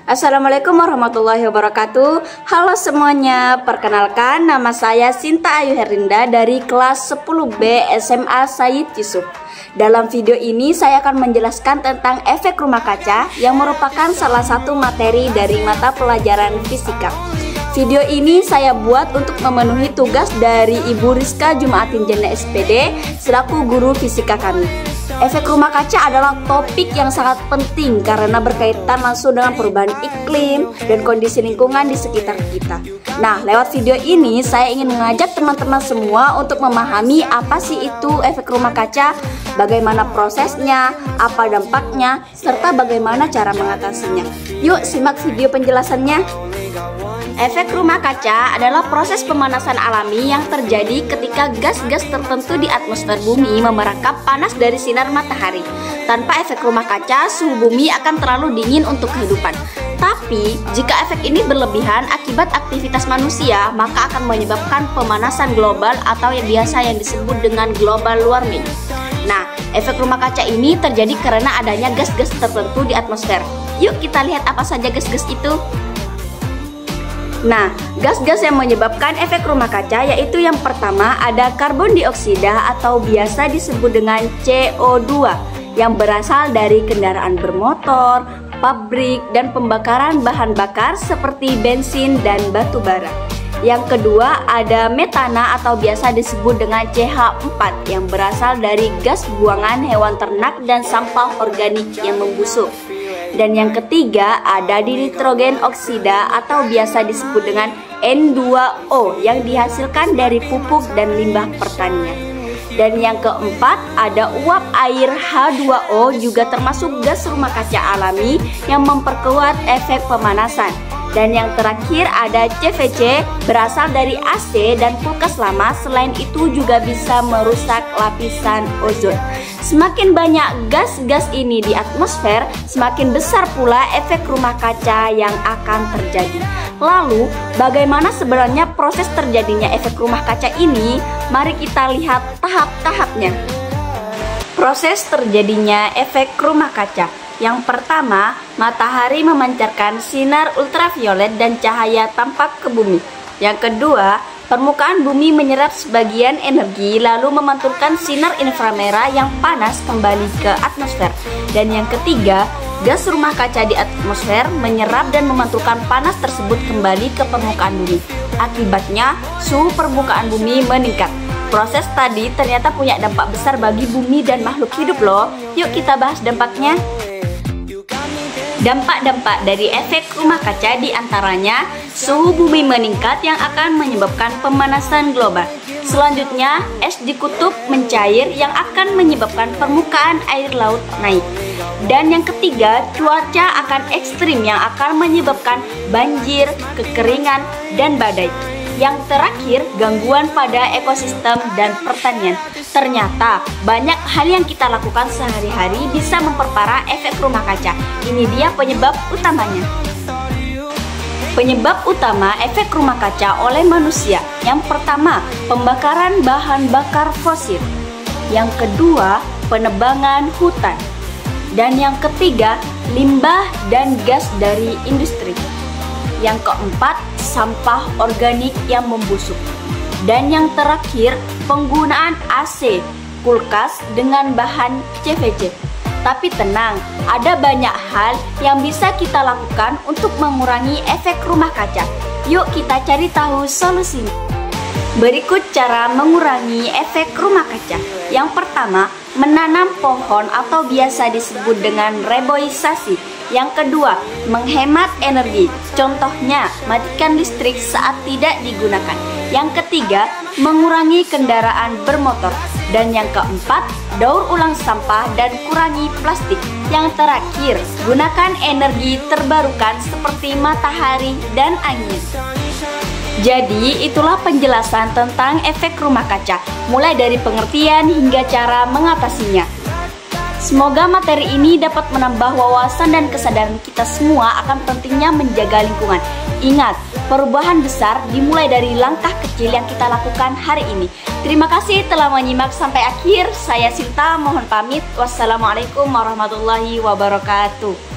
Assalamualaikum warahmatullahi wabarakatuh. Halo semuanya, perkenalkan nama saya Sinta Ayu Herinda dari kelas 10B SMA Said Yusuf. Dalam video ini saya akan menjelaskan tentang efek rumah kaca yang merupakan salah satu materi dari mata pelajaran fisika. Video ini saya buat untuk memenuhi tugas dari Ibu Rizka Jumaatin Jana SPD selaku guru fisika kami. Efek rumah kaca adalah topik yang sangat penting karena berkaitan langsung dengan perubahan iklim dan kondisi lingkungan di sekitar kita. Nah, lewat video ini saya ingin mengajak teman-teman semua untuk memahami apa sih itu efek rumah kaca, bagaimana prosesnya, apa dampaknya, serta bagaimana cara mengatasinya. Yuk simak video penjelasannya. Efek rumah kaca adalah proses pemanasan alami yang terjadi ketika gas-gas tertentu di atmosfer bumi memerangkap panas dari sinar matahari. Tanpa efek rumah kaca, suhu bumi akan terlalu dingin untuk kehidupan. Tapi, jika efek ini berlebihan akibat aktivitas manusia, maka akan menyebabkan pemanasan global atau yang biasa yang disebut dengan global warming. Nah, efek rumah kaca ini terjadi karena adanya gas-gas tertentu di atmosfer. Yuk kita lihat apa saja gas-gas itu. Nah, gas-gas yang menyebabkan efek rumah kaca yaitu yang pertama ada karbon dioksida atau biasa disebut dengan CO2 yang berasal dari kendaraan bermotor, pabrik, dan pembakaran bahan bakar seperti bensin dan batu bara. Yang kedua ada metana atau biasa disebut dengan CH4 yang berasal dari gas buangan hewan ternak dan sampah organik yang membusuk. Dan yang ketiga ada nitrogen oksida atau biasa disebut dengan N2O yang dihasilkan dari pupuk dan limbah pertanian. Dan yang keempat ada uap air H2O juga termasuk gas rumah kaca alami yang memperkuat efek pemanasan. Dan yang terakhir ada CVC berasal dari AC dan kulkas lama, selain itu juga bisa merusak lapisan ozon. Semakin banyak gas-gas ini di atmosfer, semakin besar pula efek rumah kaca yang akan terjadi. Lalu, bagaimana sebenarnya proses terjadinya efek rumah kaca ini? Mari kita lihat tahap-tahapnya. Proses terjadinya efek rumah kaca. Yang pertama, matahari memancarkan sinar ultraviolet dan cahaya tampak ke bumi. Yang kedua, permukaan bumi menyerap sebagian energi lalu memantulkan sinar inframerah yang panas kembali ke atmosfer. Dan yang ketiga, gas rumah kaca di atmosfer menyerap dan memantulkan panas tersebut kembali ke permukaan bumi. Akibatnya, suhu permukaan bumi meningkat. Proses tadi ternyata punya dampak besar bagi bumi dan makhluk hidup loh. Yuk kita bahas dampaknya. Dampak-dampak dari efek rumah kaca diantaranya suhu bumi meningkat yang akan menyebabkan pemanasan global. Selanjutnya, es di kutub mencair yang akan menyebabkan permukaan air laut naik. Dan yang ketiga, cuaca akan ekstrim yang akan menyebabkan banjir, kekeringan, dan badai. Yang terakhir, gangguan pada ekosistem dan pertanian. Ternyata banyak hal yang kita lakukan sehari-hari bisa memperparah efek rumah kaca. Ini dia penyebab utamanya. Penyebab utama efek rumah kaca oleh manusia. Yang pertama, pembakaran bahan bakar fosil. Yang kedua, penebangan hutan. Dan yang ketiga, limbah dan gas dari industri. Yang keempat, sampah organik yang membusuk. Dan yang terakhir, penggunaan AC, kulkas dengan bahan CVC. Tapi tenang, ada banyak hal yang bisa kita lakukan untuk mengurangi efek rumah kaca. Yuk kita cari tahu solusinya. Berikut cara mengurangi efek rumah kaca. Yang pertama, menanam pohon atau biasa disebut dengan reboisasi. Yang kedua, menghemat energi. Contohnya, matikan listrik saat tidak digunakan. Yang ketiga, mengurangi kendaraan bermotor. Dan yang keempat, daur ulang sampah dan kurangi plastik. Yang terakhir, gunakan energi terbarukan seperti matahari dan angin. Jadi, itulah penjelasan tentang efek rumah kaca, mulai dari pengertian hingga cara mengatasinya. Semoga materi ini dapat menambah wawasan dan kesadaran kita semua akan pentingnya menjaga lingkungan. Ingat, perubahan besar dimulai dari langkah kecil yang kita lakukan hari ini. Terima kasih telah menyimak sampai akhir. Saya Sinta, mohon pamit. Wassalamualaikum warahmatullahi wabarakatuh.